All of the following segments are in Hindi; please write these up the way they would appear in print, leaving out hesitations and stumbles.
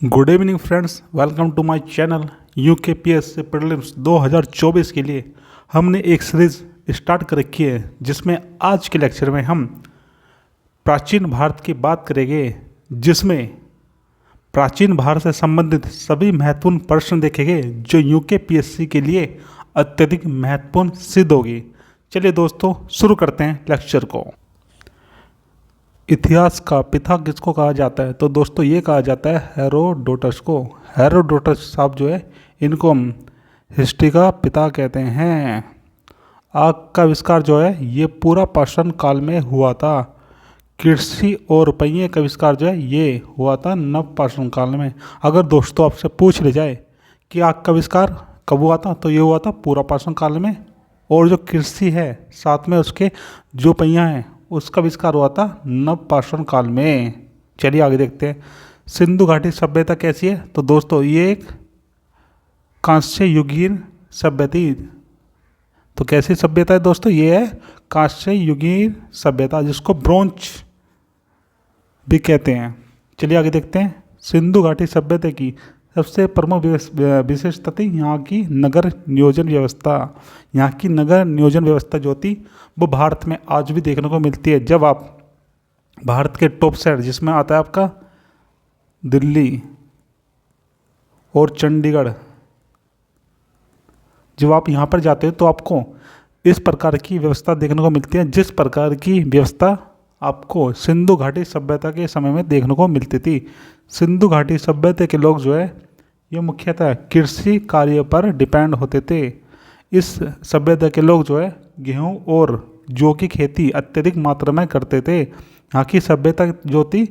Good evening friends, welcome to my channel. UKPSC prelims 2024 के लिए हमने एक सीरीज़ स्टार्ट कर रखी है, जिसमें आज के लेक्चर में हम प्राचीन भारत की बात करेंगे, जिसमें प्राचीन भारत से संबंधित सभी महत्वपूर्ण प्रश्न देखेंगे जो यूकेपीएससी के लिए अत्यधिक महत्वपूर्ण सिद्ध होगी। चलिए दोस्तों, शुरू करते हैं लेक्चर को। इतिहास का पिता किसको कहा जाता है? तो दोस्तों ये कहा जाता है हेरोडोटस को। हेरोडोटस साहब जो है, इनको हम हिस्ट्री का पिता कहते हैं। आग का आविष्कार जो है ये पूरा पाषाण काल में हुआ था। कृषि और पहिए का आविष्कार जो है ये हुआ था नव पाषाण काल में। अगर दोस्तों आपसे पूछ ले जाए कि आग का आविष्कार कब हुआ था, तो ये हुआ था पूरा पाषाण काल में। और जो कृषि है, साथ में उसके जो पहिया हैं, उसका आविष्कार हुआ था नव पाषाण काल में। चलिए आगे देखते हैं। सिंधु घाटी सभ्यता कैसी है? तो दोस्तों ये एक कांस्य युगीन सभ्यता। तो कैसी सभ्यता है दोस्तों? ये है कांस्य युगीन सभ्यता, जिसको ब्रोंज भी कहते हैं। चलिए आगे देखते हैं। सिंधु घाटी सभ्यता की सबसे प्रमुख विशेषता थी यहाँ की नगर नियोजन व्यवस्था। यहाँ की नगर नियोजन व्यवस्था जो थी वो भारत में आज भी देखने को मिलती है। जब आप भारत के टॉप शहर, जिसमें आता है आपका दिल्ली और चंडीगढ़, जब आप यहाँ पर जाते हो तो आपको इस प्रकार की व्यवस्था देखने को मिलती है, जिस प्रकार की व्यवस्था आपको सिंधु घाटी सभ्यता के समय में देखने को मिलती थी। सिंधु घाटी सभ्यता के लोग जो है ये मुख्यतः कृषि कार्य पर डिपेंड होते थे। इस सभ्यता के लोग जो है गेहूं और जौ की खेती अत्यधिक मात्रा में करते थे। यहाँ की सभ्यता जो थी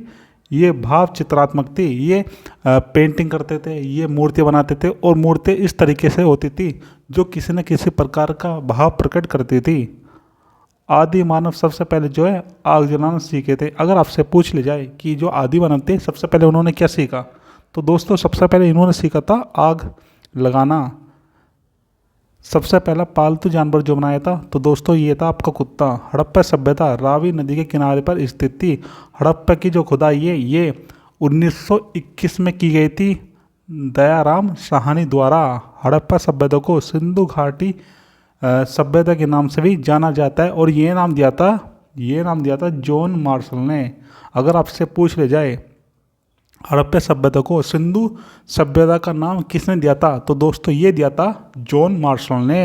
ये भाव चित्रात्मक थी। ये पेंटिंग करते थे, ये मूर्ति बनाते थे, और मूर्ति इस तरीके से होती थी जो किसी न किसी प्रकार का भाव प्रकट करती थी। आदि मानव सबसे पहले जो है आग जलाना सीखे थे। अगर आपसे पूछ ले जाए कि जो आदि मानव थे सबसे पहले उन्होंने क्या सीखा, तो दोस्तों सबसे पहले इन्होंने सीखा था आग लगाना। सबसे पहला पालतू जानवर जो बनाया था, तो दोस्तों ये था आपका कुत्ता। हड़प्पा सभ्यता रावी नदी के किनारे पर स्थित थी। हड़प्पा की जो खुदाई है ये 1921 में की गई थी दयाराम साहनी द्वारा। हड़प्पा सभ्यता को सिंधु घाटी सभ्यता के नाम से भी जाना जाता है, और ये नाम दिया था जॉन मार्शल ने। अगर आपसे पूछ ले जाए हड़प्पा सभ्यता को सिंधु सभ्यता का नाम किसने दिया था, तो दोस्तों ये दिया था जॉन मार्शल ने।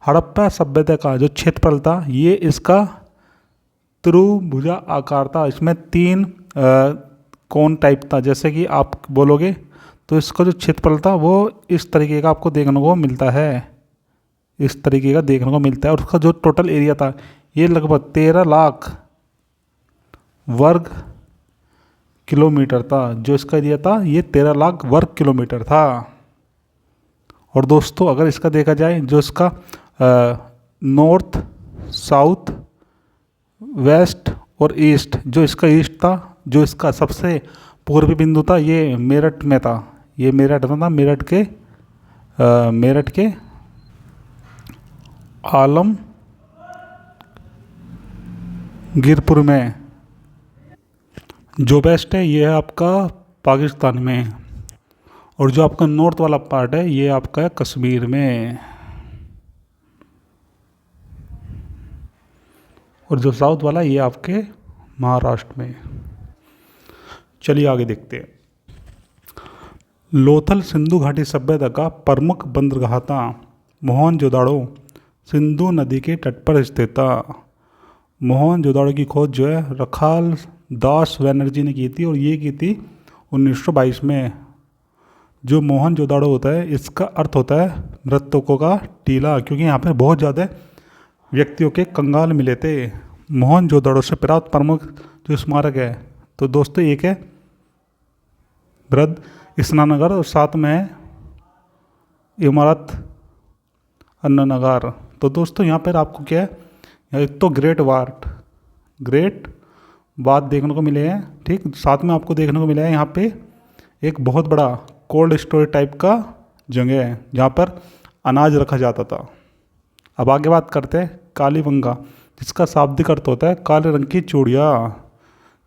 हड़प्पा सभ्यता का जो क्षेत्रफल था ये इसका त्रिभुजा आकार था। इसमें 3 कोन टाइप था। जैसे कि आप बोलोगे तो इसका जो क्षेत्रफल था वो इस तरीके का आपको देखने को मिलता है। इस तरीके का देखने को मिलता है। और उसका जो टोटल एरिया था ये लगभग 13 लाख वर्ग किलोमीटर था। जो इसका एरिया था ये 13 लाख वर्ग किलोमीटर था। और दोस्तों अगर इसका देखा जाए, जो इसका नॉर्थ, साउथ, वेस्ट और ईस्ट, जो इसका ईस्ट था, जो इसका सबसे पूर्वी बिंदु था, ये मेरठ में था। ये मेरठ में था। मेरठ के आलमगीरपुर में। जो वेस्ट है ये है आपका पाकिस्तान में, और जो आपका नॉर्थ वाला पार्ट है ये आपका है कश्मीर में, और जो साउथ वाला ये आपके महाराष्ट्र में। चलिए आगे देखते हैं। लोथल सिंधु घाटी सभ्यता का प्रमुख बंदरगाह था। मोहनजोदाड़ो सिंधु नदी के तट पर स्थित था। मोहनजोदाड़ो की खोज जो है रखाल दास बनर्जी ने की थी, और ये की थी 1922 में। जो मोहनजोदाड़ो होता है इसका अर्थ होता है मृतकों का टीला, क्योंकि यहाँ पर बहुत ज़्यादा व्यक्तियों के कंगाल मिले थे। मोहनजोदाड़ो से प्राप्त प्रमुख जो स्मारक है, तो दोस्तों एक है बृहद स्नानगर, और साथ में है इमारत अन्ननगर। तो दोस्तों यहाँ पर आपको क्या है, एक तो ग्रेट बात देखने को मिले हैं, ठीक। साथ में आपको देखने को मिला है यहाँ पे एक बहुत बड़ा कोल्ड स्टोरेज टाइप का जगह है जहाँ पर अनाज रखा जाता था। अब आगे बात करते हैं कालीबंगा, जिसका शाब्दिक अर्थ होता है काले रंग की चूड़ियाँ।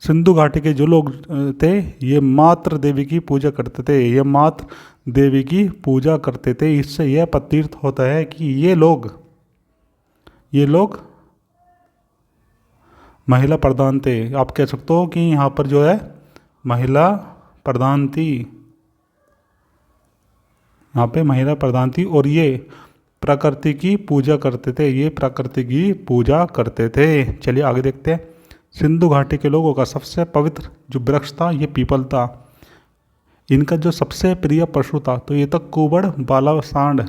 सिंधु घाटी के जो लोग थे ये मात्र देवी की पूजा करते थे, ये मात्र देवी की पूजा करते थे। इससे यह प्रतीत होता है कि ये लोग महिला प्रधान थे। आप कह सकते हो कि यहाँ पर जो है महिला प्रधान थी, यहाँ पे महिला प्रधान थी और ये प्रकृति की पूजा करते थे, ये प्रकृति की पूजा करते थे। चलिए आगे देखते हैं। सिंधु घाटी के लोगों का सबसे पवित्र जो वृक्ष था ये पीपल था। इनका जो सबसे प्रिय पशु था तो ये था कुबड़ बाला सांड,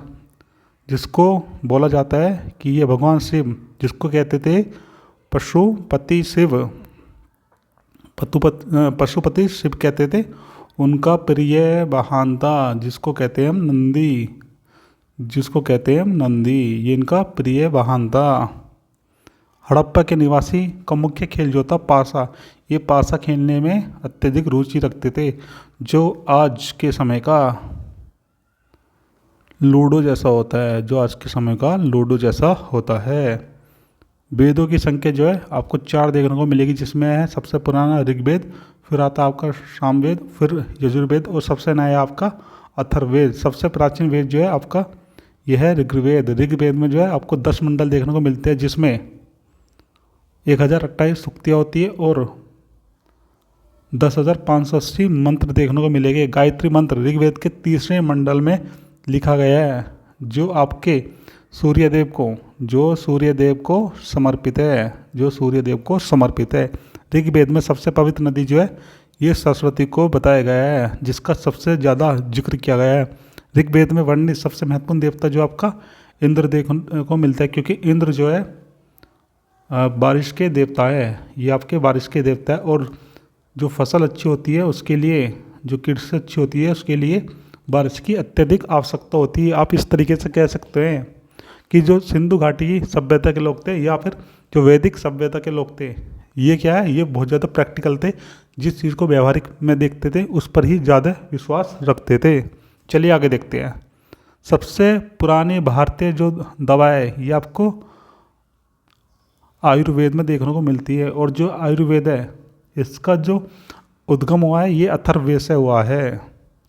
जिसको बोला जाता है कि ये भगवान शिव, जिसको कहते थे पशुपति शिव, पशुपति शिव कहते थे, उनका प्रिय वाहन था, जिसको कहते हैं हम नंदी, जिसको कहते हैं हम नंदी, ये इनका प्रिय वाहन था। हड़प्पा के निवासी का मुख्य खेल जो था पासा, ये पासा खेलने में अत्यधिक रुचि रखते थे, जो आज के समय का लूडो जैसा होता है, जो आज के समय का लूडो जैसा होता है। वेदों की संख्या जो है आपको 4 देखने को मिलेगी, जिसमें है सबसे पुराना ऋग्वेद, फिर आता है आपका सामवेद, फिर यजुर्वेद और सबसे नया आपका अथर्ववेद। सबसे प्राचीन वेद जो है आपका यह है ऋग्वेद। ऋग्वेद में जो है आपको 10 मंडल देखने को मिलते हैं, जिसमें 1028 सूक्तियाँ होती है और 10,580 मंत्र देखने को मिलेंगे। गायत्री मंत्र ऋग्वेद के 3रे मंडल में लिखा गया है, जो आपके सूर्यदेव को समर्पित है, जो सूर्यदेव को समर्पित है। ऋग्वेद में सबसे पवित्र नदी जो है ये सरस्वती को बताया गया है, जिसका सबसे ज़्यादा जिक्र किया गया है। ऋग्वेद में वर्णित सबसे महत्वपूर्ण देवता जो आपका इंद्र देखने को मिलता है, क्योंकि इंद्र जो है बारिश के देवता है, ये आपके बारिश के देवता है। और जो फसल अच्छी होती है उसके लिए, जो कृषि अच्छी होती है उसके लिए बारिश की अत्यधिक आवश्यकता होती है। आप इस तरीके से कह सकते हैं कि जो सिंधु घाटी की सभ्यता के लोग थे या फिर जो वैदिक सभ्यता के लोग थे, ये क्या है, ये बहुत ज़्यादा प्रैक्टिकल थे, जिस चीज़ को व्यवहारिक में देखते थे उस पर ही ज़्यादा विश्वास रखते थे। चलिए आगे देखते हैं। सबसे पुरानी भारतीय जो दवा है ये आपको आयुर्वेद में देखने को मिलती है, और जो आयुर्वेद है इसका जो उद्गम हुआ है ये अथर्ववेद से हुआ है।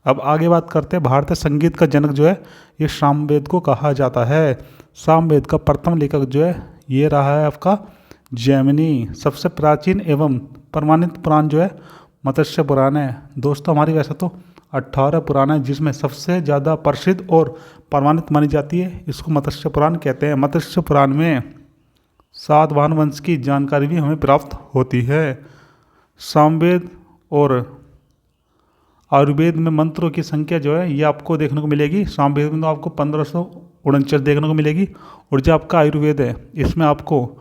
अब आगे बात करते हैं। भारतीय संगीत का जनक जो है ये सामवेद को कहा जाता है। सामवेद का प्रथम लेखक जो है ये रहा है आपका जैमिनी। सबसे प्राचीन एवं प्रमाणित पुराण जो है मत्स्य पुराण है। दोस्तों हमारी वैसे तो 18 पुराण है, जिसमें सबसे ज़्यादा प्रसिद्ध और प्रमाणित मानी जाती है इसको मत्स्य पुराण कहते हैं। मत्स्य पुराण में सातवाहन वंश की जानकारी भी हमें प्राप्त होती है। सामवेद और आयुर्वेद में मंत्रों की संख्या जो है ये आपको देखने को मिलेगी। सामवेद में तो आपको 1549 देखने को मिलेगी, और जो आपका आयुर्वेद है इसमें आपको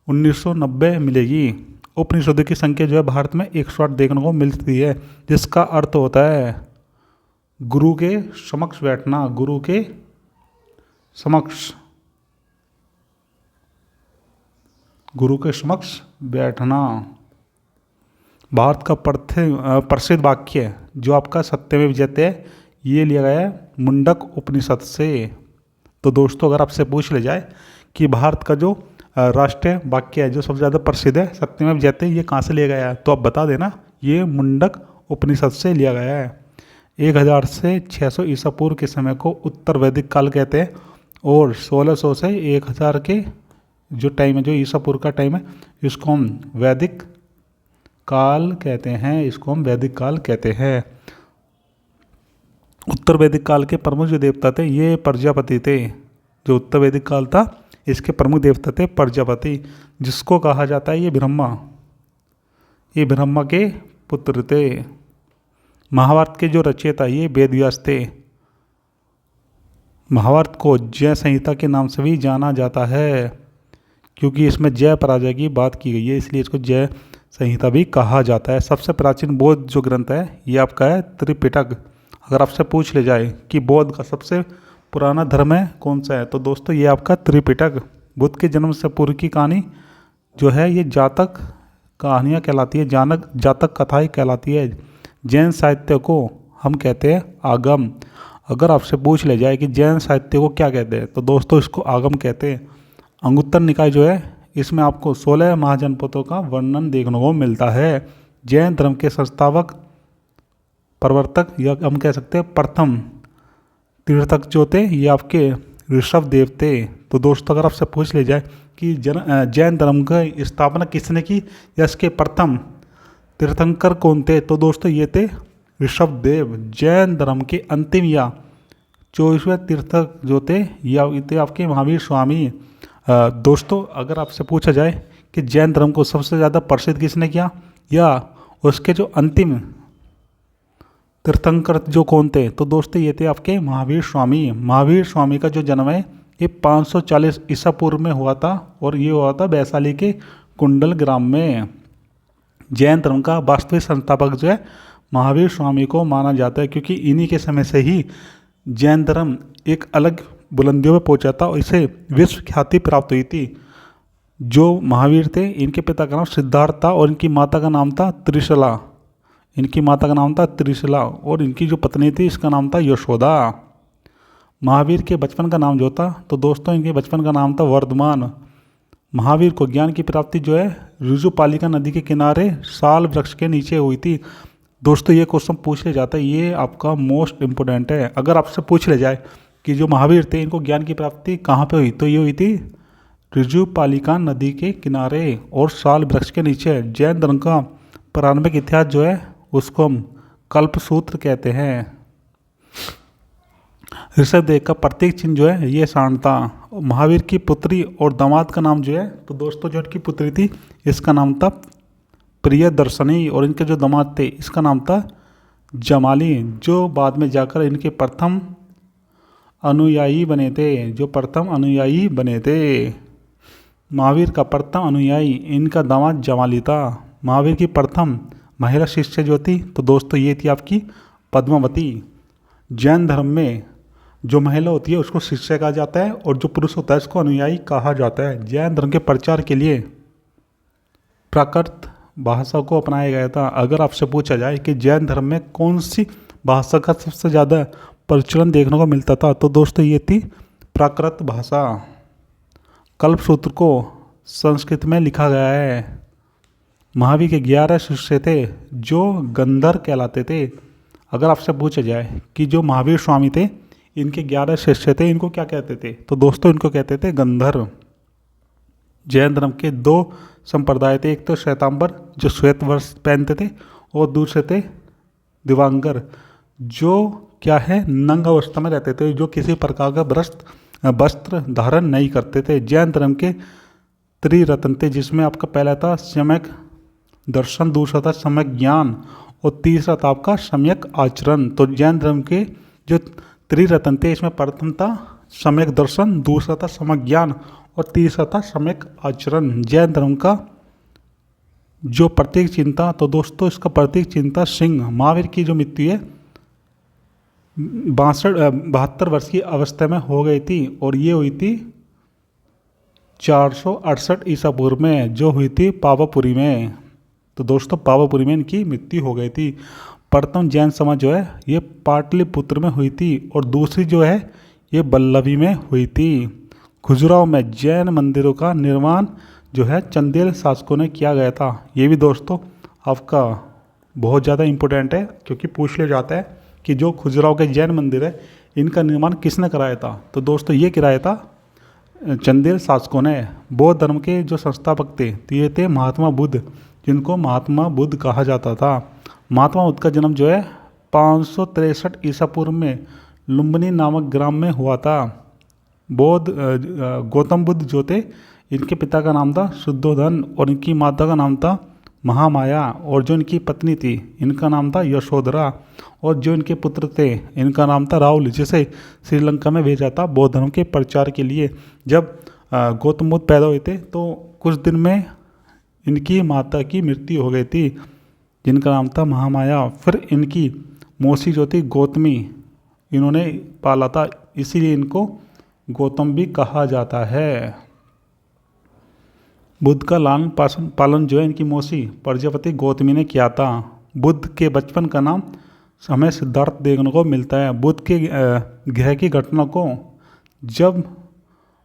1990 मिलेगी। उपनिषदों की संख्या जो है भारत में 108 देखने को मिलती है, जिसका अर्थ होता है गुरु के समक्ष बैठना, गुरु के समक्ष बैठना। भारत का प्रसिद्ध वाक्य जो आपका सत्यमेव जयते है ये लिया गया है मुंडक उपनिषद से। तो दोस्तों अगर आपसे पूछ ले जाए कि भारत का जो राष्ट्रीय वाक्य है जो सबसे ज़्यादा प्रसिद्ध है सत्यमेव जयते, ये कहाँ से लिया गया है, तो आप बता देना ये मुंडक उपनिषद से लिया गया है। 1000 से 600 ईसा पूर्व के समय को उत्तर वैदिक काल कहते हैं, और 1600 से 1000 के जो टाइम है, जो ईसा पूर्व का टाइम है, इसको हम वैदिक काल कहते हैं, इसको हम वैदिक काल कहते हैं। उत्तर वैदिक काल के प्रमुख जो देवता थे ये प्रजापति थे। जो उत्तर वैदिक काल था इसके प्रमुख देवता थे प्रजापति, जिसको कहा जाता है ये ब्रह्मा के पुत्र थे। महाभारत के जो रचयिता ये वेदव्यास थे। महाभारत को जय संहिता के नाम से भी जाना जाता है, क्योंकि इसमें जय पराजय की बात की गई है, इसलिए इसको जय संहिता भी कहा जाता है। सबसे प्राचीन बौद्ध जो ग्रंथ है ये आपका है त्रिपिटक। अगर आपसे पूछ ले जाए कि बौद्ध का सबसे पुराना धर्म है कौन सा है, तो दोस्तों ये आपका त्रिपिटक। बुद्ध के जन्म से पूर्व की कहानी जो है ये जातक कहानियाँ कहलाती है, जातक कथाएँ कहलाती है। जैन साहित्य को हम कहते हैं आगम। अगर आपसे पूछ ले जाए कि जैन साहित्य को क्या कहते हैं, तो दोस्तों इसको आगम कहते हैं। अंगुत्तर निकाय जो है इसमें आपको 16 महाजनपदों का वर्णन देखने को मिलता है। जैन धर्म के संस्थापक, प्रवर्तक या हम कह सकते हैं प्रथम तीर्थक जो थे ये आपके ऋषभ देव थे। तो दोस्तों अगर आपसे पूछ ले जाए कि जैन धर्म की स्थापना किसने की या इसके प्रथम तीर्थंकर कौन थे, तो दोस्तों ये थे ऋषभ देव। जैन धर्म के अंतिम या 24वें तीर्थक जो थे या थे आपके महावीर स्वामी। दोस्तों अगर आपसे पूछा जाए कि जैन धर्म को सबसे ज़्यादा प्रसिद्ध किसने किया या उसके जो अंतिम तीर्थंकर जो कौन थे, तो दोस्तों ये थे आपके महावीर स्वामी। महावीर स्वामी का जो जन्म है ये 540 ईसा पूर्व में हुआ था और ये हुआ था वैशाली के कुंडल ग्राम में। जैन धर्म का वास्तविक संस्थापक जो है महावीर स्वामी को माना जाता है, क्योंकि इन्हीं के समय से ही जैन धर्म एक अलग बुलंदियों में पहुंचा था और इसे विश्व ख्याति प्राप्त हुई थी। जो महावीर थे इनके पिता का नाम सिद्धार्थ था और इनकी माता का नाम था त्रिशला। इनकी माता का नाम था त्रिशला और इनकी जो पत्नी थी इसका नाम था यशोदा। महावीर के बचपन का नाम जो था, तो दोस्तों इनके बचपन का नाम था वर्धमान। महावीर को ज्ञान की प्राप्ति जो है ऋजुपालिका नदी के किनारे साल वृक्ष के नीचे हुई थी। दोस्तों ये क्वेश्चन पूछ ले जाता है, ये आपका मोस्ट इम्पोर्टेंट है। अगर आपसे पूछ ले जाए कि जो महावीर थे इनको ज्ञान की प्राप्ति कहाँ पे हुई, तो ये हुई थी ऋजुपालिका नदी के किनारे और साल वृक्ष के नीचे। जैन धर्म का प्रारंभिक इतिहास जो है उसको हम कल्पसूत्र कहते हैं। ऋषभ देव का प्रतीक चिन्ह जो है ये सांड था। महावीर की पुत्री और दामाद का नाम जो है, तो दोस्तों जो इनकी पुत्री थी इसका नाम था प्रियदर्शनी और इनके जो दामाद थे इसका नाम था जमाली, जो बाद में जाकर इनके प्रथम अनुयायी बने थे। जो प्रथम अनुयायी बने थे, महावीर का प्रथम अनुयायी इनका दामाद जमाली था। महावीर की प्रथम महिला शिष्य जो थी, तो दोस्तों ये थी आपकी पद्मावती। जैन धर्म में जो महिला होती है उसको शिष्य कहा जाता है और जो पुरुष होता है उसको अनुयायी कहा जाता है। जैन धर्म के प्रचार के लिए प्राकृत भाषा को अपनाया गया था। अगर आपसे पूछा जाए कि जैन धर्म में कौन सी भाषा का सबसे ज़्यादा प्रचलन देखने को मिलता था, तो दोस्तों ये थी प्राकृत भाषा। कल्पसूत्र को संस्कृत में लिखा गया है। महावीर के 11 शिष्य थे जो गंधर्व कहलाते थे। अगर आपसे पूछा जाए कि जो महावीर स्वामी थे इनके 11 शिष्य थे, इनको क्या कहते थे, तो दोस्तों इनको कहते थे गंधर्व। जैन धर्म के 2 संप्रदाय थे, एक तो श्वेतांबर जो श्वेत वस्त्र पहनते थे और दूसरे थे दिवांगर जो क्या है नंग अवस्था में रहते थे, जो किसी प्रकार का वस्त्र धारण नहीं करते थे। जैन धर्म के त्रिरत्न थे, जिसमें आपका पहला था सम्यक दर्शन, दूसरा था सम्यक ज्ञान और तीसरा था आपका सम्यक आचरण। तो जैन धर्म के जो त्रिरत्न थे इसमें प्रथम था सम्यक दर्शन, दूसरा था सम्यक ज्ञान और तीसरा था सम्यक आचरण। जैन धर्म का जो प्रतीक चिन्ह था, तो दोस्तों इसका प्रतीक चिन्ह था सिंह। महावीर की जो मृत्यु है 72 वर्ष की अवस्था में हो गई थी और ये हुई थी 468 ईसा पूर्व में, जो हुई थी पावापुरी में। तो दोस्तों पावापुरी में इनकी मृत्यु हो गई थी। प्रथम जैन समाज जो है ये पाटलिपुत्र में हुई थी और दूसरी जो है ये बल्लभी में हुई थी। खजुराहो में जैन मंदिरों का निर्माण जो है चंदेल शासकों ने किया गया था। ये भी दोस्तों आपका बहुत ज़्यादा इम्पोर्टेंट है, क्योंकि पूछ लिया जाता है कि जो खजुराहो के जैन मंदिर है इनका निर्माण किसने कराया था, तो दोस्तों ये कराया था चंदेल शासकों ने। बौद्ध धर्म के जो संस्थापक थे तो ये थे महात्मा बुद्ध, जिनको महात्मा बुद्ध कहा जाता था। महात्मा बुद्ध का जन्म जो है 563 ईसा पूर्व में लुम्बिनी नामक ग्राम में हुआ था। गौतम बुद्ध जो थे इनके पिता का नाम था शुद्धोधन और इनकी माता का नाम था महामाया और जो इनकी पत्नी थी इनका नाम था यशोधरा और जो इनके पुत्र थे इनका नाम था राहुल, जिसे श्रीलंका में भेजा था बौद्ध धर्म के प्रचार के लिए। जब गौतम बुद्ध पैदा हुए थे तो कुछ दिन में इनकी माता की मृत्यु हो गई थी, जिनका नाम था महामाया। फिर इनकी मौसी जो थी गौतमी, इन्होंने पाला था, इसीलिए इनको गौतम भी कहा जाता है। बुद्ध का लालन पालन जो है इनकी मौसी प्रजापति गौतमी ने किया था। बुद्ध के बचपन का नाम हमें सिद्धार्थ देखने को मिलता है। बुद्ध के ग्रह की घटना को जब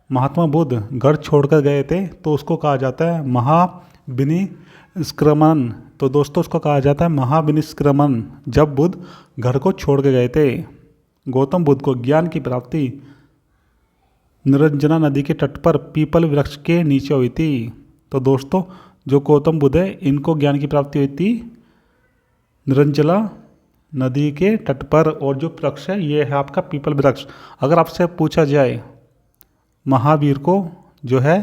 महात्मा बुद्ध घर छोड़कर गए थे तो उसको कहा जाता है महाविनिष्क्रमण। तो दोस्तों उसको कहा जाता है महाविनिष्क्रमण, जब बुद्ध घर को छोड़ के गए थे। गौतम बुद्ध को ज्ञान की प्राप्ति निरंजना नदी के तट पर पीपल वृक्ष के नीचे हुई थी। तो दोस्तों जो गौतम बुद्ध है इनको ज्ञान की प्राप्ति हुई थी निरंजना नदी के तट पर, और जो वृक्ष है ये है आपका पीपल वृक्ष। अगर आपसे पूछा जाए महावीर को जो है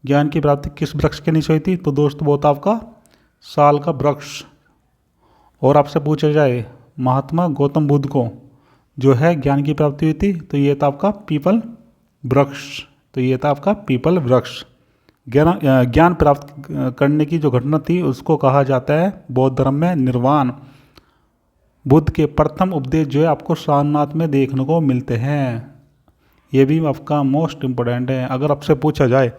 ज्ञान की प्राप्ति किस वृक्ष के नीचे हुई थी, तो दोस्तों वो था आपका साल का वृक्ष। और आपसे पूछा जाए महात्मा गौतम बुद्ध को जो है ज्ञान की प्राप्ति हुई थी, तो ये था आपका पीपल वृक्ष। तो ये था आपका पीपल वृक्ष। ज्ञान प्राप्त करने की जो घटना थी उसको कहा जाता है बौद्ध धर्म में निर्वाण। बुद्ध के प्रथम उपदेश जो है आपको सारनाथ में देखने को मिलते हैं। ये भी आपका मोस्ट इम्पोर्टेंट है। अगर आपसे पूछा जाए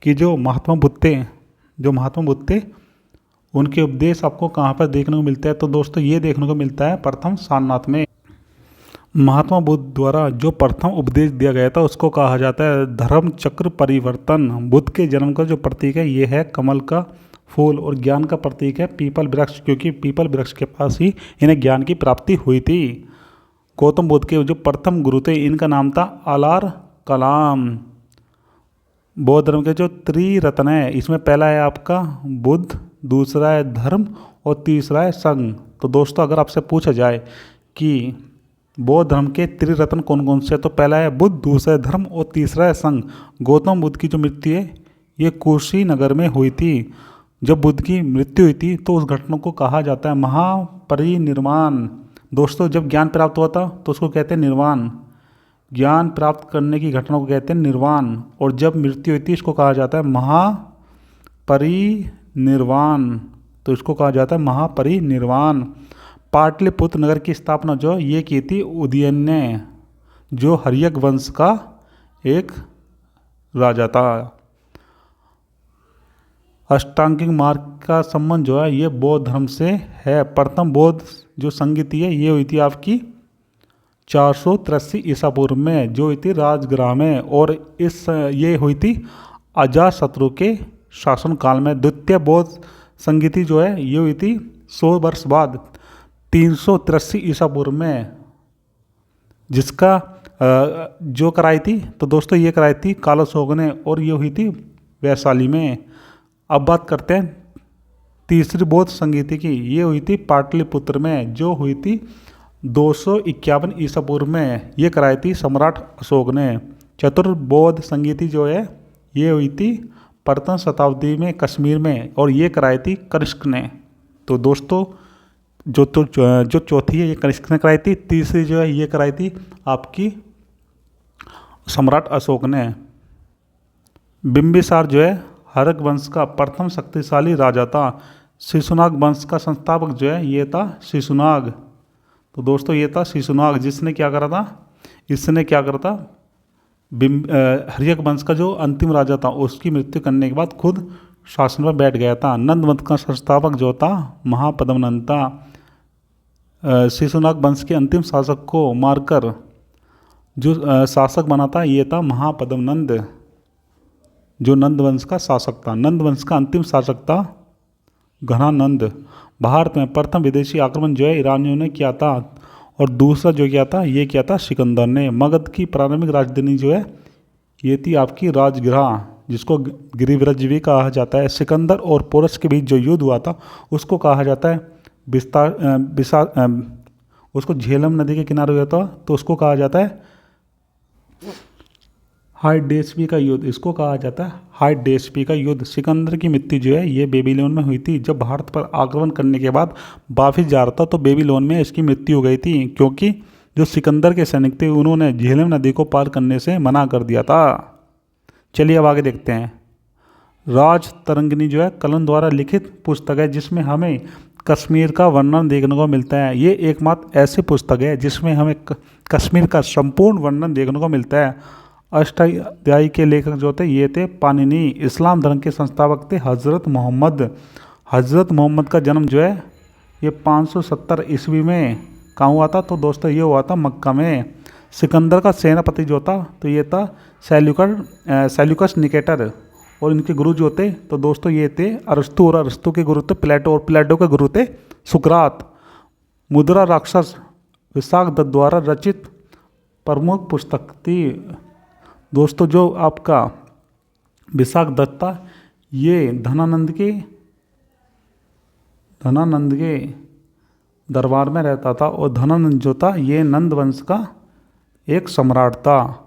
कि जो महात्मा बुद्ध थे उनके उपदेश आपको कहाँ पर देखने को मिलता है, तो दोस्तों ये देखने को मिलता है प्रथम सारनाथ में। महात्मा बुद्ध द्वारा जो प्रथम उपदेश दिया गया था उसको कहा जाता है धर्म चक्र परिवर्तन। बुद्ध के जन्म का जो प्रतीक है ये है कमल का फूल, और ज्ञान का प्रतीक है पीपल वृक्ष, क्योंकि पीपल वृक्ष के पास ही इन्हें ज्ञान की प्राप्ति हुई थी। गौतम बुद्ध के जो प्रथम गुरु थे इनका नाम था अलार कलाम। बौद्ध धर्म के जो त्रिरत्न है इसमें पहला है आपका बुद्ध, दूसरा है धर्म और तीसरा है संघ। तो दोस्तों अगर आपसे पूछा जाए कि बौद्ध धर्म के त्रिरत्न कौन कौन से, तो पहला है बुद्ध, दूसरा है धर्म और तीसरा है संघ। गौतम बुद्ध की जो मृत्यु है ये कुशीनगर में हुई थी। जब बुद्ध की मृत्यु हुई थी तो उस घटना को कहा जाता है महापरिनिर्वाण। दोस्तों जब ज्ञान प्राप्त हुआ था तो उसको कहते हैं निर्वाण। ज्ञान प्राप्त करने की घटना को कहते हैं निर्वाण, और जब मृत्यु हुई थी इसको कहा जाता है महापरिनिर्वाण। तो इसको कहा जाता है महापरिनिर्वाण। पाटलिपुत्र नगर की स्थापना जो ये की थी उदयन ने, जो हर्यक वंश का एक राजा था। अष्टांगिक मार्ग का संबंध जो है ये बौद्ध धर्म से है। प्रथम बौद्ध जो संगीति है ये हुई थी आपकी 483 ईसा पूर्व में, जो हुई थी राजगृह में, और ये हुई थी अजातशत्रु के शासनकाल में। द्वितीय बौद्ध संगीति जो है ये हुई थी 100 वर्ष बाद 383 ईसा पूर्व में, जिसका जो कराई थी तो दोस्तों ये कराई थी कालाशोक ने, और ये हुई थी वैशाली में। अब बात करते हैं तीसरी बौद्ध संगीति की, ये हुई थी पाटलिपुत्र में, जो हुई थी 251 ईसा पूर्व में। ये कराई थी सम्राट अशोक ने। चतुर्बौद्ध संगीति जो है ये हुई थी प्रथम शताब्दी में कश्मीर में, और ये कराई थी कनिष्क ने। तो दोस्तों जो चौथी है ये कनिष्क ने कराई थी, तीसरी जो है ये कराई थी आपकी सम्राट अशोक ने। बिंबिसार जो है हर्यक वंश का प्रथम शक्तिशाली राजा था। शिशुनाग वंश का संस्थापक जो है ये था शिशुनाग। तो दोस्तों ये था शिशुनाग, जिसने क्या करा था, इसने क्या करा था, हर्यक वंश का जो अंतिम राजा था उसकी मृत्यु करने के बाद खुद शासन पर बैठ गया था। नंद वंश का संस्थापक जो था महापद्मनंद था। शिशुनाग वंश के अंतिम शासक को मारकर जो शासक बना था ये था महापद्मनंद, जो नंद वंश का शासक था। नंद वंश का अंतिम शासक था घनानंद। भारत में प्रथम विदेशी आक्रमण जो है ईरानियों ने किया था, और दूसरा जो किया था ये किया था सिकंदर ने। मगध की प्रारंभिक राजधानी जो है ये थी आपकी राजगृह, जिसको गिरिव्रज भी कहा जाता है। सिकंदर और पोरस के बीच जो युद्ध हुआ था उसको कहा जाता है उसको झेलम नदी के किनारे हुआ था, तो उसको कहा जाता है हाइडेस्पी का युद्ध। इसको कहा जाता है हाइडेस्पी का युद्ध। सिकंदर की मृत्यु जो है ये बेबीलोन में हुई थी। जब भारत पर आक्रमण करने के बाद वापिस जा रहा था तो बेबीलोन में इसकी मृत्यु हो गई थी, क्योंकि जो सिकंदर के सैनिक थे उन्होंने झेलम नदी को पार करने से मना कर दिया था। चलिए अब आगे देखते हैं। राज तरंगिनी जो है कलन द्वारा लिखित पुस्तक है जिसमें हमें कश्मीर का वर्णन देखने को मिलता है। ये एकमात्र ऐसी पुस्तक है जिसमें हमें कश्मीर का संपूर्ण वर्णन देखने को मिलता है। अष्टाध्यायी के लेखक जो थे ये थे पाणिनि। इस्लाम धर्म के संस्थापक थे हज़रत मोहम्मद। हज़रत मोहम्मद का जन्म जो है ये 570 ईस्वी में कहाँ हुआ था, तो दोस्तों ये हुआ था मक्का में। सिकंदर का सेनापति जो था तो ये था सेल्यूकस निकेटर, और इनके गुरु जो थे तो दोस्तों ये थे अरस्तु, और अरस्तु के गुरु थे प्लेटो, और प्लेटो के गुरु थे सुकरात। मुद्रा राक्षस विशाख दत्त द्वारा रचित प्रमुख पुस्तक थी। दोस्तों जो आपका विशाख दत्त था ये धनानंद के दरबार में रहता था, और धनानंद जो था ये नंद वंश का एक सम्राट था।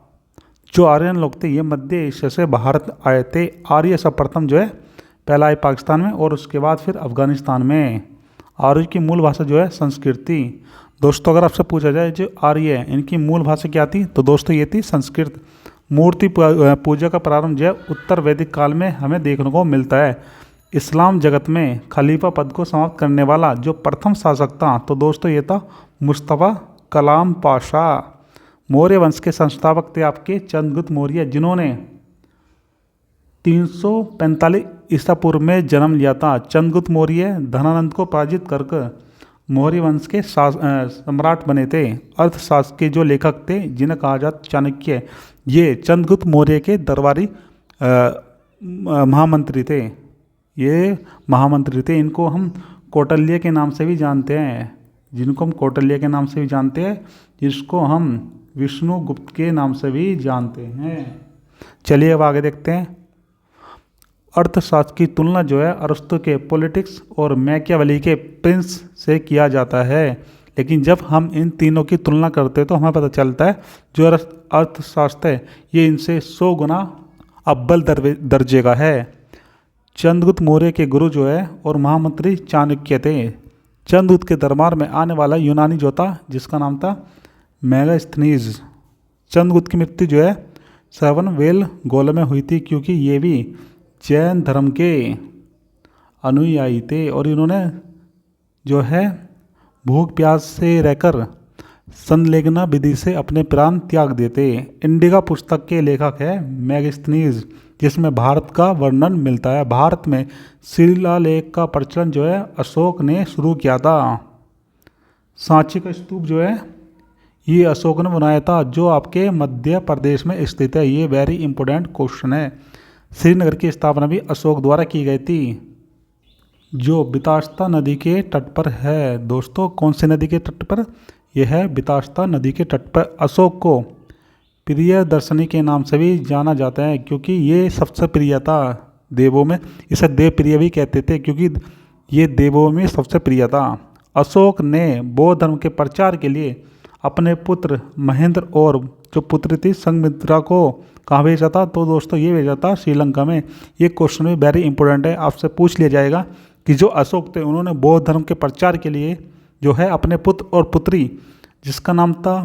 जो आर्यन लोग थे ये मध्य एशिया से भारत आए थे। आर्य सर्वप्रथम जो है पहला आए पाकिस्तान में, और उसके बाद फिर अफगानिस्तान में। आर्य की मूल भाषा जो है संस्कृत थी। दोस्तों अगर आपसे पूछा जाए जो आर्य है इनकी मूल भाषा क्या थी तो दोस्तों ये थी संस्कृत। मूर्ति पूजा का प्रारंभ जो है उत्तर वैदिक काल में हमें देखने को मिलता है। इस्लाम जगत में खलीफा पद को समाप्त करने वाला जो प्रथम शासक था तो दोस्तों ये था मुस्तफ़ा कलाम पाशा। मौर्य वंश के संस्थापक थे आपके चंद्रगुप्त मौर्य, जिन्होंने 345 ईसा पूर्व में जन्म लिया था। चंद्रगुप्त मौर्य धनानंद को पराजित करके मौर्य वंश के सम्राट बने थे। अर्थशास्त्र के जो लेखक थे जिन्हें कहा जाता चाणक्य, ये चंद्रगुप्त मौर्य के दरबारी महामंत्री थे। ये महामंत्री थे। इनको हम कौटिल्य के नाम से भी जानते हैं, जिनको हम कौटिल्य के नाम से भी जानते हैं, जिसको हम विष्णुगुप्त के नाम से भी जानते हैं। चलिए अब आगे देखते हैं। अर्थशास्त्र की तुलना जो है अरस्तु के पॉलिटिक्स और मैकियावेली के प्रिंस से किया जाता है, लेकिन जब हम इन तीनों की तुलना करते हैं तो हमें पता चलता है जो अर्थशास्त्र है ये इनसे 100 गुना अव्वल दर्जे का है। चंद्रगुप्त मौर्य के गुरु जो है और महामंत्री चाणक्य थे। चंद्रगुप्त के दरबार में आने वाला यूनानी जो था जिसका नाम था मेगास्थनीज। चंद्रगुप्त की मृत्यु जो है श्रवणबेल गोल में हुई थी, क्योंकि ये भी जैन धर्म के अनुयायी थे और इन्होंने जो है भूख प्यास से रहकर संलेखना विधि से अपने प्राण त्याग देते। इंडिका पुस्तक के लेखक है मेगास्थनीज, जिसमें भारत का वर्णन मिलता है। भारत में शिलालेख का प्रचलन जो है अशोक ने शुरू किया था। सांची का स्तूप जो है ये अशोक ने बनाया था, जो आपके मध्य प्रदेश में स्थित है। ये वेरी इंपॉर्टेंट क्वेश्चन है। श्रीनगर की स्थापना भी अशोक द्वारा की गई थी, जो बितास्ता नदी के तट पर है। दोस्तों कौन सी नदी के तट पर? यह है बितास्ता नदी के तट पर। अशोक को प्रियदर्शनी के नाम से भी जाना जाता है, क्योंकि ये सबसे प्रिय था देवों में। इसे देव प्रिय भी कहते थे, क्योंकि ये देवों में सबसे प्रिय था। अशोक ने बौद्ध धर्म के प्रचार के लिए अपने पुत्र महेंद्र और जो पुत्री थी संघमित्रा को कहाँ भेजा था तो दोस्तों ये भेजा था श्रीलंका में। ये क्वेश्चन भी वेरी इंपॉर्टेंट है, आपसे पूछ लिया जाएगा कि जो अशोक थे उन्होंने बौद्ध धर्म के प्रचार के लिए जो है अपने पुत्र और पुत्री जिसका नाम था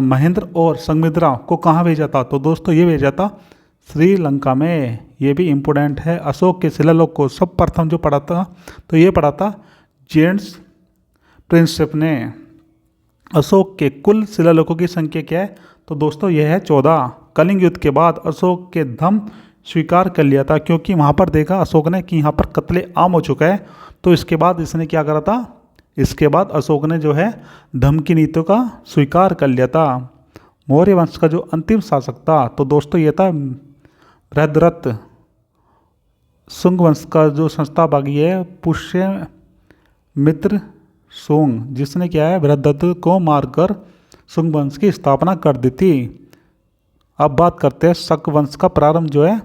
महेंद्र और संघमित्रा को कहाँ भेजा था तो दोस्तों ये भेजा था श्रीलंका में। ये भी इम्पोर्टेंट है। अशोक के शिलालेख को सब प्रथम जो पढ़ा था तो ये पढ़ा था जेम्स प्रिंसेप ने। अशोक के कुल शिलालेखों की संख्या क्या है तो दोस्तों यह है 14। कलिंग युद्ध के बाद अशोक के धर्म स्वीकार कर लिया था, क्योंकि वहाँ पर देखा अशोक ने कि यहाँ पर कत्ले आम हो चुका है। तो इसके बाद इसने क्या करा था, इसके बाद अशोक ने जो है धर्म की नीतियों का स्वीकार कर लिया था। मौर्य वंश का जो अंतिम शासक था तो दोस्तों ये था बृहद्रथ। शुंग वंश का जो संस्थापक है पुष्यमित्र शुंग, जिसने क्या है बृहद्रथ को मारकर शुंग वंश की स्थापना कर दी थी। अब बात करते हैं शक वंश का प्रारंभ जो है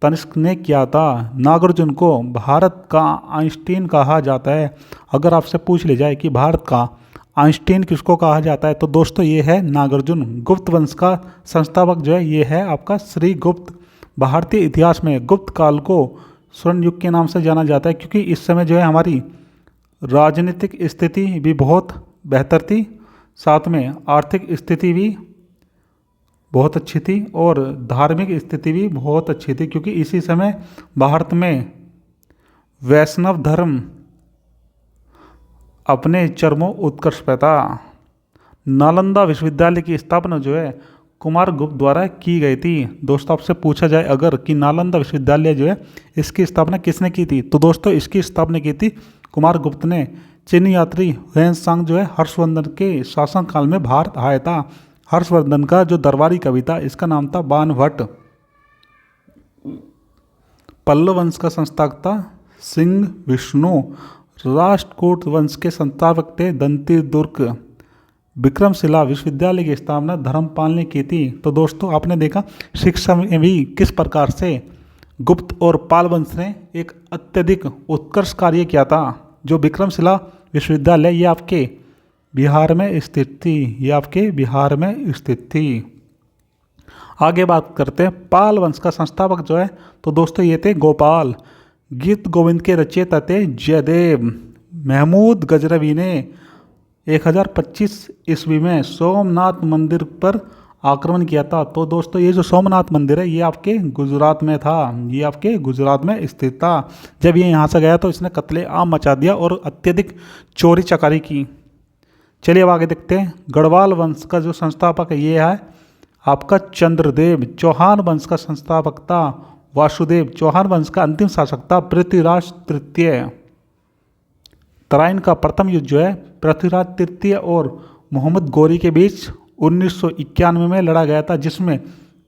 तनिष्क ने किया था। नागार्जुन को भारत का आइंस्टीन कहा जाता है। अगर आपसे पूछ ले जाए कि भारत का आइंस्टीन किसको कहा जाता है तो दोस्तों ये है नागार्जुन। गुप्त वंश का संस्थापक जो है ये है आपका श्रीगुप्त। भारतीय इतिहास में गुप्त काल को स्वर्ण युग के नाम से जाना जाता है, क्योंकि इस समय जो है हमारी राजनीतिक स्थिति भी बहुत बेहतर थी, साथ में आर्थिक स्थिति भी बहुत अच्छी थी और धार्मिक स्थिति भी बहुत अच्छी थी, क्योंकि इसी समय भारत में वैष्णव धर्म अपने चरमों उत्कर्ष पे था। नालंदा विश्वविद्यालय की स्थापना जो है कुमारगुप्त द्वारा की गई थी। दोस्तों आपसे पूछा जाए अगर कि नालंदा विश्वविद्यालय जो है इसकी स्थापना किसने की थी तो दोस्तों इसकी स्थापना की थी कुमारगुप्त ने। चीनी यात्री हुएनसांग जो है हर्षवर्धन के शासनकाल में भारत आया था। हर्षवर्धन का जो दरबारी कवि था इसका नाम था बाणभट्ट। पल्लव वंश का संस्थापक था सिंह विष्णु। राष्ट्रकूट वंश के संस्थापक थे दंती दुर्ग। विक्रमशिला विश्वविद्यालय की स्थापना धर्मपाल ने की थी। तो दोस्तों आपने देखा शिक्षा में भी किस प्रकार से गुप्त और पाल वंश ने एक अत्यधिक उत्कृष्ट कार्य किया था। जो विक्रमशिला विश्वविद्यालय ये आपके बिहार में स्थित थी, ये आपके बिहार में स्थित थी। आगे बात करते हैं पाल वंश का संस्थापक जो है तो दोस्तों ये थे गोपाल। गीत गोविंद के रचयिता थे जयदेव। महमूद गजनवी ने 1025 ईस्वी में सोमनाथ मंदिर पर आक्रमण किया था। तो दोस्तों ये जो सोमनाथ मंदिर है ये आपके गुजरात में था, ये आपके गुजरात में स्थित था। जब ये यहाँ से गया तो इसने कत्ले आम मचा दिया और अत्यधिक चोरी चकारी की। चलिए अब आगे देखते हैं। गढ़वाल वंश का जो संस्थापक है ये है आपका चंद्रदेव। चौहान वंश का संस्थापक था वासुदेव। चौहान वंश का अंतिम शासक था पृथ्वीराज तृतीय। तराइन का प्रथम युद्ध जो है पृथ्वीराज तृतीय और मोहम्मद गौरी के बीच 1991 में लड़ा गया था, जिसमें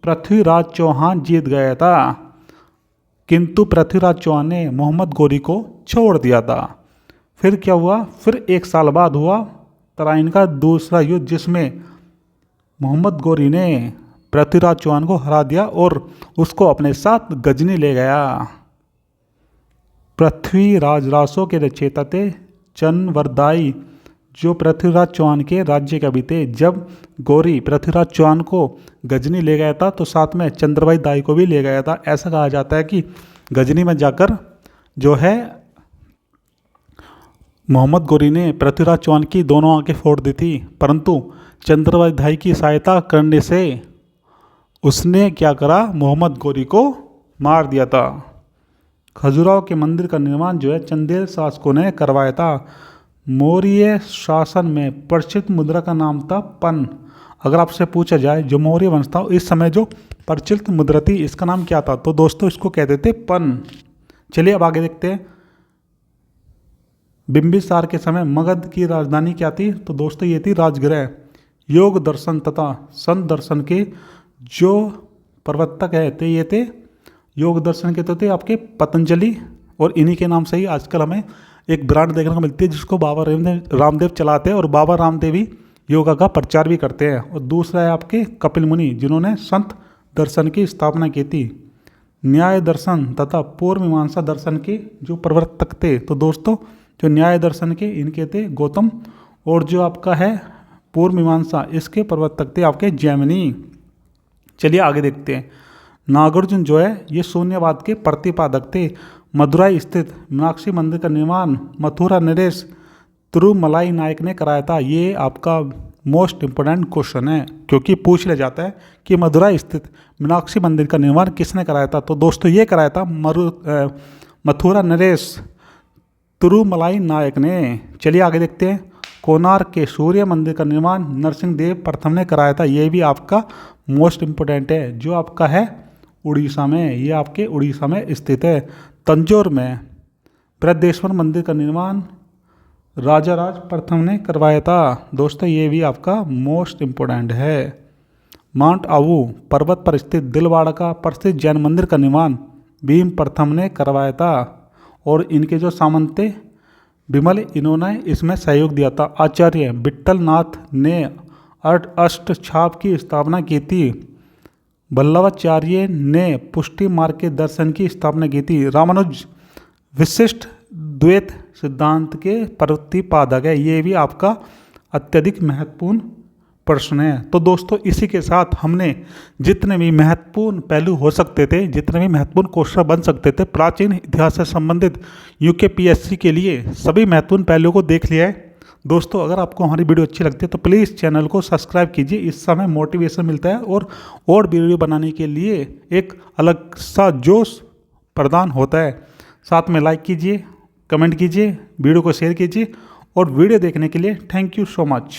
पृथ्वीराज चौहान जीत गया था, किंतु पृथ्वीराज चौहान ने मोहम्मद गौरी को छोड़ दिया था। फिर क्या हुआ, फिर एक साल बाद हुआ तराइन का दूसरा युद्ध, जिसमें मोहम्मद गौरी ने पृथ्वीराज चौहान को हरा दिया और उसको अपने साथ गजनी ले गया। पृथ्वीराज रासों के रचयिता थे चनवरदाई, जो पृथ्वीराज चौहान के राज्य कवि थे। जब गौरी पृथ्वीराज चौहान को गजनी ले गया था तो साथ में चंद्रभाई दाई को भी ले गया था। ऐसा कहा जाता है कि गजनी में जाकर जो है मोहम्मद गौरी ने पृथ्वीराज चौहान की दोनों आंखें फोड़ दी थी, परंतु चंद्रभाई दाई की सहायता करने से उसने क्या करा, मोहम्मद गौरी को मार दिया था। खजुराहो के मंदिर का निर्माण जो है चंदेल शासकों ने करवाया था। मौर्य शासन में प्रचलित मुद्रा का नाम था पन। अगर आपसे पूछा जाए जो मौर्य वंश था इस समय जो प्रचलित मुद्रा थी इसका नाम क्या था, तो दोस्तों इसको कहते थे पन। चलिए अब आगे देखते हैं। बिंबिसार के समय मगध की राजधानी क्या थी, तो दोस्तों ये थी राजगृह। योग दर्शन तथा संत दर्शन के जो प्रवर्तक है थे ये थे योग दर्शन के तो थे आपके पतंजलि, और इन्हीं के नाम से ही आजकल हमें एक ब्रांड देखने को मिलती है जिसको बाबा रामदेव चलाते हैं, और बाबा रामदेव ही योगा का प्रचार भी करते हैं। और दूसरा है आपके कपिल मुनि, जिन्होंने संत दर्शन की स्थापना की थी। न्याय दर्शन तथा पूर्व मीमांसा दर्शन के जो प्रवर्तक थे, तो दोस्तों जो न्याय दर्शन के इनके थे गौतम, और जो आपका है पूर्व मीमांसा इसके प्रवर्तक थे आपके जैमिनी। चलिए आगे देखते हैं। नागार्जुन जो है ये शून्यवाद के प्रतिपादक थे। मदुराई स्थित मीनाक्षी मंदिर का निर्माण मथुरा नरेश तिरुमलाई नायक ने कराया था। ये आपका मोस्ट इम्पोर्टेंट क्वेश्चन है, क्योंकि पूछ लिया जाता है कि मदुराई स्थित मीनाक्षी मंदिर का निर्माण किसने कराया था, तो दोस्तों ये कराया था मथुरा नरेश तिरुमलाई नायक ने। चलिए आगे देखते हैं। कोणार्क के सूर्य मंदिर का निर्माण नरसिंह देव प्रथम ने कराया था। ये भी आपका मोस्ट इम्पोर्टेंट है, जो आपका है उड़ीसा में, ये आपके उड़ीसा में स्थित है। तंजौर में बृहदेश्वर मंदिर का निर्माण राजा राज प्रथम ने करवाया था। दोस्तों ये भी आपका मोस्ट इम्पोर्टेंट है। माउंट आबू पर्वत पर स्थित दिलवाड़ा का प्रसिद्ध जैन मंदिर का निर्माण भीम प्रथम ने करवाया था, और इनके जो सामंत थे विमल, इन्होंने इसमें सहयोग दिया था। आचार्य विट्ठल नाथ ने अष्टछाप की स्थापना की थी। वल्लभाचार्य ने पुष्टि मार्ग के दर्शन की स्थापना की थी। रामानुज विशिष्ट द्वैत सिद्धांत के प्रतिपादक है। ये भी आपका अत्यधिक महत्वपूर्ण प्रश्न है। तो दोस्तों इसी के साथ हमने जितने भी महत्वपूर्ण पहलू हो सकते थे, जितने भी महत्वपूर्ण क्वेश्चन बन सकते थे प्राचीन इतिहास से संबंधित यूकेपीएससी के लिए, सभी महत्वपूर्ण पहलुओं को देख लिया है। दोस्तों अगर आपको हमारी वीडियो अच्छी लगती है तो प्लीज़ चैनल को सब्सक्राइब कीजिए, इससे हमें मोटिवेशन मिलता है और वीडियो बनाने के लिए एक अलग सा जोश प्रदान होता है। साथ में लाइक कीजिए, कमेंट कीजिए, वीडियो को शेयर कीजिए, और वीडियो देखने के लिए थैंक यू सो मच।